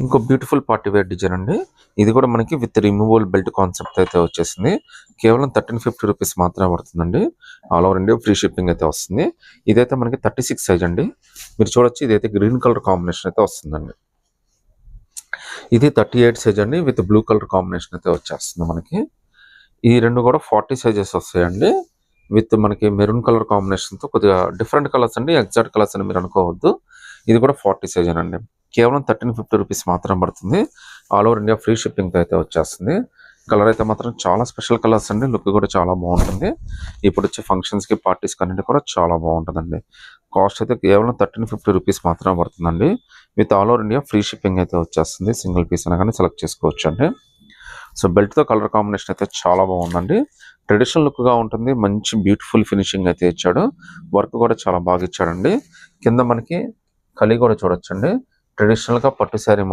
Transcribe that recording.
ఇంకో beautiful party wear design అండి. ఇది కూడా మనకి విత్ రిమూవబుల్ బెల్ట్ కాన్సెప్ట్ అయితే వచ్చేసింది. కేవలం 1350 రూపీస్ మాత్రమే పడుతుందండి. All over India free shipping అయితే వస్తుంది. ఇదైతే మనకి 36 సైజ్ అండి. మీరు చూడొచ్చు, ఇదైతే గ్రీన్ కలర్ కాంబినేషన్ అయితే వస్తుందండి. ఇది 38 సైజ్ అండి, విత్ బ్లూ కలర్ కాంబినేషన్ అయితే వచ్చేస్తుంది మనకి. ఈ రెండు కూడా 40 సైజెస్ వస్తాయండి, విత్ మనకి మెరూన్ కలర్ కాంబినేషన్తో. కొద్దిగా డిఫరెంట్ కలర్స్ అండి, ఎగ్జాక్ట్ కలర్స్ అని మీరు అనుకోవద్దు. ఇది కూడా 40 సైజ్ అండి. కేవలం 1350 రూపీస్ మాత్రం పడుతుంది. ఆల్ ఓవర్ ఇండియా ఫ్రీ షిప్పింగ్తో అయితే వచ్చేస్తుంది. కలర్ అయితే మాత్రం చాలా స్పెషల్ కలర్స్ అండి. లుక్ కూడా చాలా బాగుంటుంది. ఇప్పుడు వచ్చే ఫంక్షన్స్కి, పార్టీస్కి అన్నింటి కూడా చాలా బాగుంటుందండి. కాస్ట్ అయితే కేవలం 1350 రూపీస్ మాత్రమే పడుతుందండి. With all over India free shipping అయితే వచ్చేస్తుంది. సింగిల్ పీస్ అయినా కానీ సెలెక్ట్ చేసుకోవచ్చు అండి. సో బెల్ట్తో కలర్ కాంబినేషన్ అయితే చాలా బాగుందండి. ట్రెడిషనల్ లుక్గా ఉంటుంది. మంచి బ్యూటిఫుల్ ఫినిషింగ్ అయితే ఇచ్చాడు. వర్క్ కూడా చాలా బాగా ఇచ్చాడండి. కింద మనకి కలి కూడా చూడొచ్చండి. ట్రెడిషనల్గా పట్టు శారీ